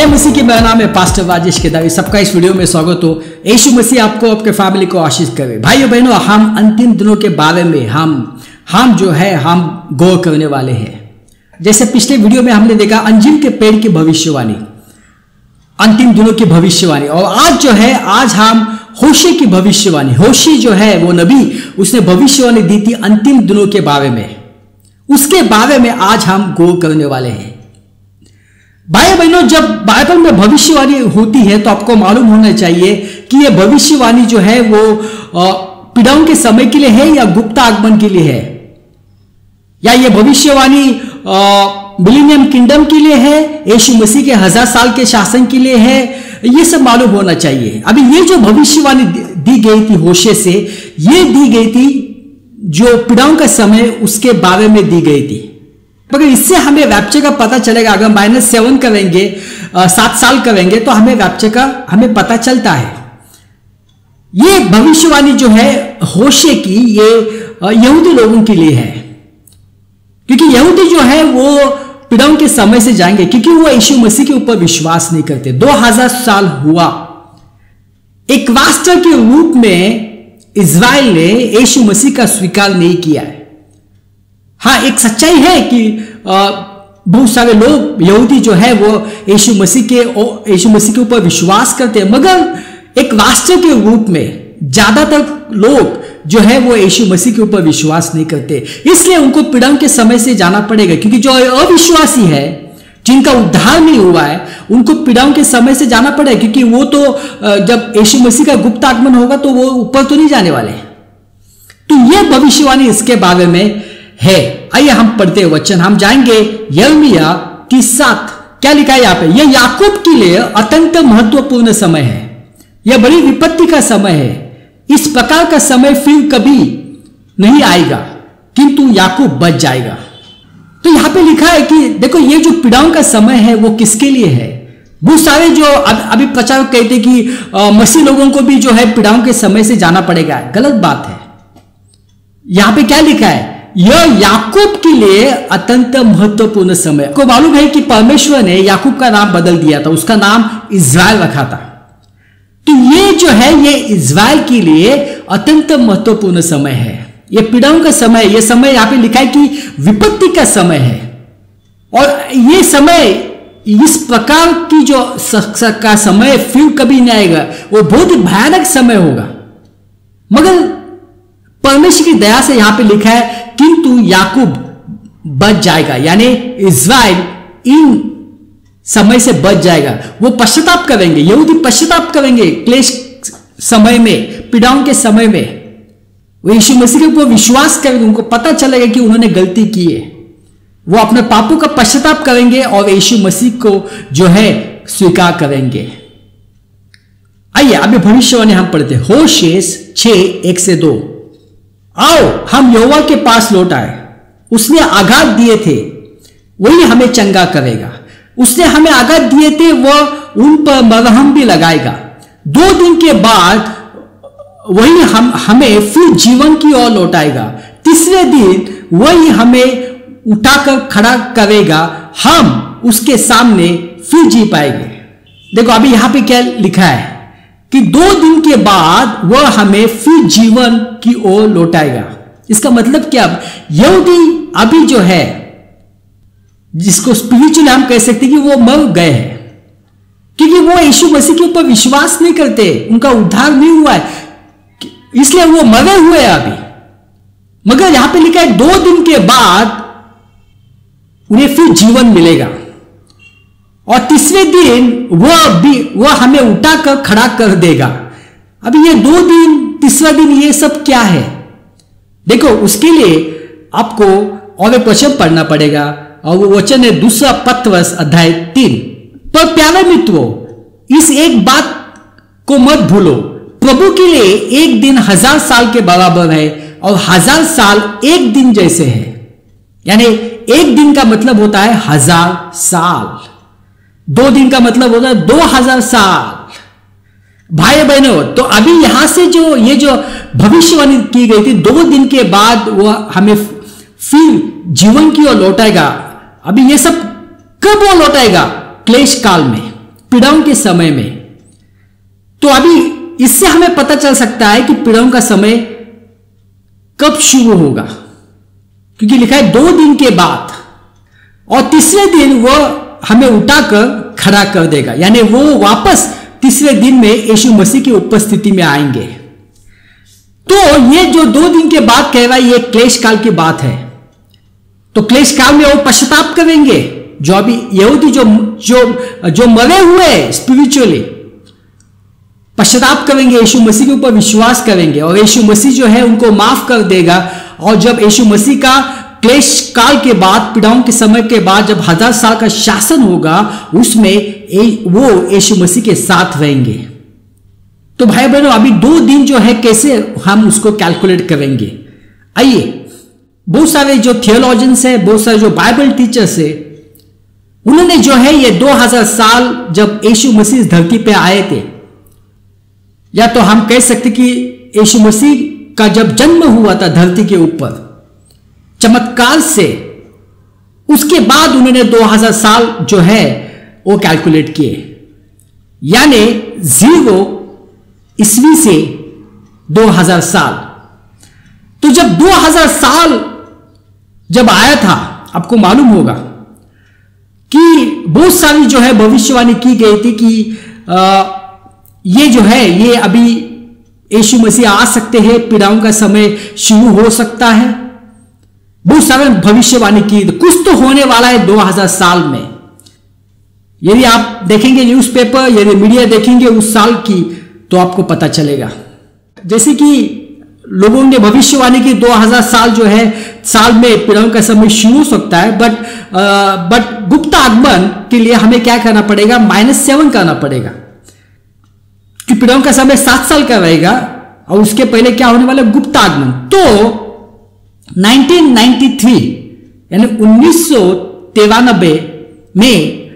जय मसीह की। मेरा नाम है पास्टर राजेश केदारी। सबका इस वीडियो में स्वागत हो। यीशु मसीह आपको आपके फैमिली को आशीष करे। भाइयों बहनों, हम अंतिम दिनों के बारे में हम गौर करने वाले हैं। जैसे पिछले वीडियो में हमने देखा अंजीर के पेड़ की भविष्यवाणी, अंतिम दिनों की भविष्यवाणी, और आज हम होशे की भविष्यवाणी। होशे जो है वो नबी, उसने भविष्यवाणी दी थी अंतिम दिनों के बारे में। उसके बारे में आज हम गौर करने वाले हैं। भाई बहनों, जब बाइबल में भविष्यवाणी होती है तो आपको मालूम होना चाहिए कि यह भविष्यवाणी जो है वो पिडाओं के समय के लिए है या गुप्त आगमन के लिए है, या यह भविष्यवाणी मिलेनियम किंगडम के लिए है, यीशु मसीह के 1000 साल के शासन के लिए है। ये सब मालूम होना चाहिए। अभी ये जो भविष्यवाणी दी गई थी होशे से, ये दी गई थी जो पिडाओं का समय उसके बारे में दी गई थी। मगर इससे हमें रैप्चर का पता चलेगा। अगर -7 करेंगे, 7 साल करेंगे, तो हमें रैप्चर का हमें पता चलता है। ये भविष्यवाणी जो है होशे की, ये यहूदी लोगों के लिए है, क्योंकि यहूदी जो है वो पिडाओं के समय से जाएंगे, क्योंकि वो यीशु मसीह के ऊपर विश्वास नहीं करते। 2000 साल हुआ, एक राष्ट्र के रूप में इज़राइल ने यीशु मसीह का स्वीकार नहीं किया है। हाँ, एक सच्चाई है कि बहुत सारे लोग यहूदी जो है वो यीशु मसीह के ऊपर विश्वास करते हैं, मगर एक राष्ट्र के रूप में ज्यादातर लोग जो है वो यीशु मसीह के ऊपर विश्वास नहीं करते। इसलिए उनको पिडाओं के समय से जाना पड़ेगा, क्योंकि जो अविश्वासी है, जिनका उद्धार नहीं हुआ है, उनको पिडाओं के समय से जाना पड़ेगा, क्योंकि वो तो जब यीशु मसीह का गुप्त आगमन होगा तो वो ऊपर तो नहीं जाने वाले। तो यह भविष्यवाणी इसके बारे में है। आइए हम पढ़ते हैं वचन। हम जाएंगे यिर्मयाह 30:7। क्या लिखा है यहाँ पे? यह याकूब के लिए अत्यंत महत्वपूर्ण समय है, यह बड़ी विपत्ति का समय है। इस प्रकार का समय फिर कभी नहीं आएगा, किंतु याकूब बच जाएगा। तो यहां पे लिखा है कि देखो, ये जो पिडाओं का समय है वो किसके लिए है? बहुत सारे जो अभी प्रचारक कहते कि मसीह लोगों को भी जो है पिडाओं के समय से जाना पड़ेगा। गलत बात है। यहां पे क्या लिखा है? यह याकूब के लिए अत्यंत महत्वपूर्ण समय। आपको मालूम है कि परमेश्वर ने याकूब का नाम बदल दिया था, उसका नाम इज़राइल रखा था। तो ये जो है ये इज़राइल के लिए अत्यंत महत्वपूर्ण समय है। ये पिडाओं का समय, ये समय यहां पे लिखा है कि विपत्ति का समय है। और ये समय, इस प्रकार की जो का समय फिर कभी नहीं आएगा। वो बहुत ही भयानक समय होगा। मगर परमेश्वर की दया से यहां पे लिखा है किंतु याकूब बच जाएगा, यानी इज़राइल इन समय से बच जाएगा। वो पश्चाताप करेंगे, यहूदी पश्चाताप करेंगे क्लेश समय में, पिडाओं के समय में। वो यीशु मसीह के ऊपर विश्वास करेंगे, उनको पता चलेगा कि उन्होंने गलती की है। वो अपने पापों का पश्चाताप करेंगे और यीशु मसीह को जो है स्वीकार करेंगे। आइए अभी भविष्यवाणी हम पढ़ते हैं। होशे 6:1-2। आओ हम यहोवा के पास लौट आए, उसने आघात दिए थे वही हमें चंगा करेगा। उसने हमें आघात दिए थे, वह उन पर मरहम भी लगाएगा। 2 दिन के बाद वही हमें फिर जीवन की ओर लौटाएगा। तीसरे दिन वही हमें उठाकर खड़ा करेगा, हम उसके सामने फिर जी पाएंगे। देखो अभी यहां पे क्या लिखा है कि 2 दिन के बाद वह हमें फिर जीवन की ओर लौटाएगा। इसका मतलब क्या? यहूदी अभी जो है, जिसको स्पिरिचुअली हम कह सकते हैं कि वो मर गए हैं, क्योंकि वो यीशु मसीह के ऊपर विश्वास नहीं करते, उनका उद्धार नहीं हुआ है, इसलिए वो मरे हुए हैं अभी। मगर यहां पे लिखा है 2 दिन के बाद उन्हें फिर जीवन मिलेगा, और तीसरे दिन वह हमें उठाकर खड़ा कर देगा। अभी ये 2 दिन, तीसरा दिन, ये सब क्या है? देखो उसके लिए आपको और एक वचन पढ़ना पड़ेगा, और वो वचन है 2 पत्रस 3:3। पर प्यारे मित्रों, इस एक बात को मत भूलो, प्रभु के लिए एक दिन 1000 साल के बराबर है, और 1000 साल एक दिन जैसे है। यानी एक दिन का मतलब होता है 1000 साल, 2 दिन का मतलब होता है 2000 साल। भाई बहनों, तो अभी यहां से जो ये जो भविष्यवाणी की गई थी, 2 दिन के बाद वह हमें फिर जीवन की ओर लौटाएगा। अभी ये सब कब वो लौटाएगा? क्लेश काल में। पिड़ाव के समय में। तो अभी इससे हमें पता चल सकता है कि पिड़ाव का समय कब शुरू होगा, क्योंकि लिखा है 2 दिन के बाद, और तीसरे दिन वह हमें उठाकर खड़ा कर देगा, यानी वो वापस तीसरे दिन में यीशु मसीह की उपस्थिति में आएंगे। तो ये जो 2 दिन के बाद कह रहा है, ये क्लेश काल की बात है। तो क्लेश काल में वो पश्चाताप करेंगे, जो अभी यहूदी जो मरे हुए स्पिरिचुअली पश्चाताप करेंगे, यीशु मसीह के ऊपर विश्वास करेंगे, और यीशु मसीह जो है उनको माफ कर देगा। और जब यीशु मसीह का क्लेश काल के बाद, पीड़ाओं के समय के बाद, जब 1000 साल का शासन होगा, उसमें वो यीशु मसीह के साथ रहेंगे। तो भाई बहनों, अभी 2 दिन जो है कैसे हम उसको कैलकुलेट करेंगे। आइए, बहुत सारे जो थियोलॉजियंस है, बहुत सारे जो बाइबल टीचर्स है, उन्होंने जो है ये 2000 साल जब यीशु मसीह इस धरती पे आए थे, या तो हम कह सकते कि यीशु मसीह का जब जन्म हुआ था धरती के ऊपर चमत्कार से, उसके बाद उन्होंने 2000 साल जो है वो कैलकुलेट किए, यानी 0 ईस्वी से 2000 साल। तो जब 2000 साल जब आया था, आपको मालूम होगा कि बहुत सारी जो है भविष्यवाणी की गई थी कि ये जो है, ये अभी यीशु मसीह आ सकते हैं, पीड़ाओं का समय शुरू हो सकता है। बहुत सारे भविष्यवाणी की, कुछ तो होने वाला है 2000 साल में। यदि आप देखेंगे न्यूज़पेपर, यदि मीडिया देखेंगे उस साल की, तो आपको पता चलेगा। जैसे कि लोगों ने भविष्यवाणी की 2000 साल जो है साल में पीड़ाओं का समय शुरू हो सकता है, बट गुप्त आगमन के लिए हमें क्या करना पड़ेगा, -7 करना पड़ेगा, कि पीड़ाओं का समय 7 साल का रहेगा, और उसके पहले क्या होने वाला, गुप्त आगमन। तो 1993 यानी 1993 में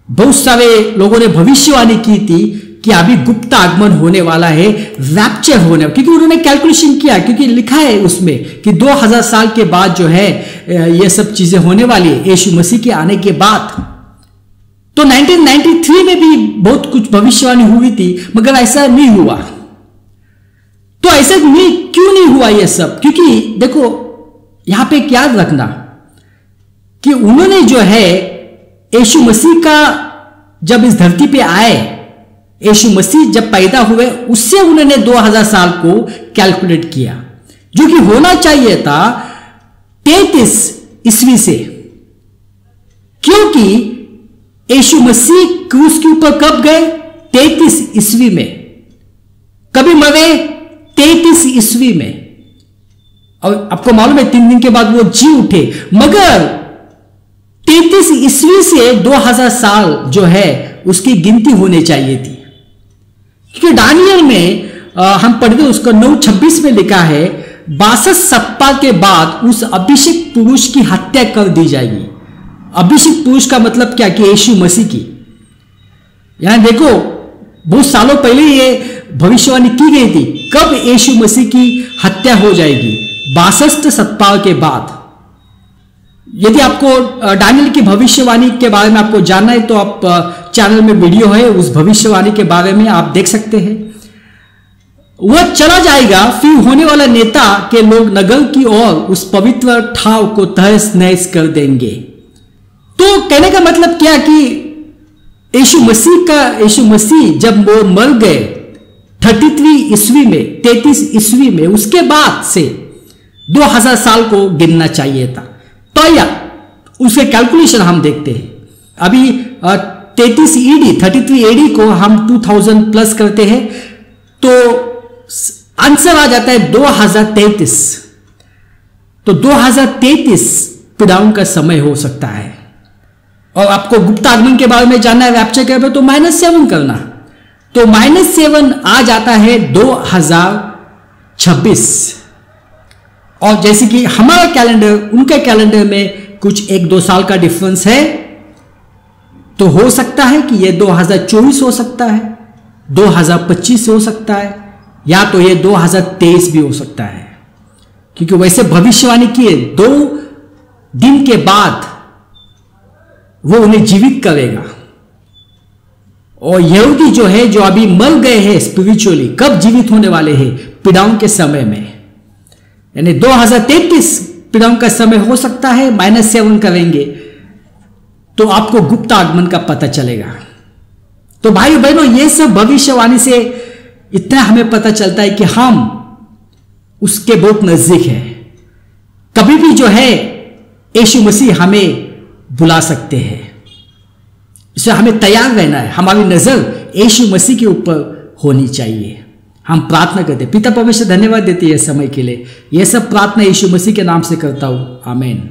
बहुत सारे लोगों ने भविष्यवाणी की थी कि अभी गुप्त आगमन होने वाला है, रैप्चर होने, क्योंकि उन्होंने कैलकुलेशन किया, क्योंकि लिखा है उसमें कि 2000 साल के बाद जो है ये सब चीजें होने वाली है यीशु मसीह के आने के बाद। तो 1993 में भी बहुत कुछ भविष्यवाणी हुई थी, मगर ऐसा नहीं हुआ। तो ऐसा क्यों नहीं हुआ ये सब? क्योंकि देखो, यहां पे याद रखना कि उन्होंने जो है यीशु मसीह का जब इस धरती पे आए, यीशु मसीह जब पैदा हुए, उससे उन्होंने 2000 साल को कैलकुलेट किया, जो कि होना चाहिए था 33 ईस्वी से, क्योंकि यीशु मसीह क्रूस के ऊपर कब गए, 33 ईस्वी में। कभी मरे 33 ईस्वी में, और आपको मालूम है 3 दिन के बाद वो जी उठे। मगर 33 ईस्वी से 2000 साल जो है उसकी गिनती होनी चाहिए थी, क्योंकि दानियल में हम पढ़ते उसका 9:26 में लिखा है, 62 सप्ताह के बाद उस अभिषेक पुरुष की हत्या कर दी जाएगी। अभिषेक पुरुष का मतलब क्या, कि यीशु मसीह की। यहां देखो, बहुत सालों पहले ये भविष्यवाणी की गई थी, कब यीशु मसीह की हत्या हो जाएगी, 62 सप्ताह के बाद। यदि आपको दानियल की भविष्यवाणी के बारे में आपको जानना है, तो आप चैनल में वीडियो है, उस भविष्यवाणी के बारे में आप देख सकते हैं। वह चला जाएगा, फिर होने वाला नेता के लोग नगर की ओर उस पवित्र ठाव को तहस नहस कर देंगे। तो कहने का मतलब क्या कि यीशु मसीह जब वो मर गए 33 ईस्वी में, 33 ईस्वी में, उसके बाद से 2000 साल को गिनना चाहिए था। तो या उसके कैलकुलेशन हम देखते हैं। अभी 33 एडी को हम 2000 प्लस करते हैं, तो आंसर आ जाता है 2033। तो 2033 पीड़ाओं का समय हो सकता है। और आपको गुप्त आगमन के बारे में जानना है, रैप्चर के बारे में, तो -7 करना, तो -7 आ जाता है 2026। और जैसे कि हमारा कैलेंडर उनके कैलेंडर में कुछ 1-2 साल का डिफरेंस है, तो हो सकता है कि ये 2024 हो सकता है, 2025 हो सकता है, या तो ये 2023 भी हो सकता है, क्योंकि वैसे भविष्यवाणी किए 2 दिन के बाद वो उन्हें जीवित करेगा। और यहूदी जो है, जो अभी मर गए हैं स्पिरिचुअली, कब जीवित होने वाले हैं? पीड़ाओं के समय में, यानी 2033 पीड़ाओं का समय हो सकता है। -7 करेंगे तो आपको गुप्त आगमन का पता चलेगा। तो भाइयों बहनों, ये सब भविष्यवाणी से इतना हमें पता चलता है कि हम उसके बहुत नजदीक है। कभी भी जो है यीशु मसीह हमें बुला सकते हैं, इसलिए हमें तैयार रहना है। हमारी नजर यीशु मसीह के ऊपर होनी चाहिए। हम प्रार्थना करते, पिता परमेश्वर धन्यवाद देते हैं समय के लिए। यह सब प्रार्थना यीशु मसीह के नाम से करता हूं, आमीन।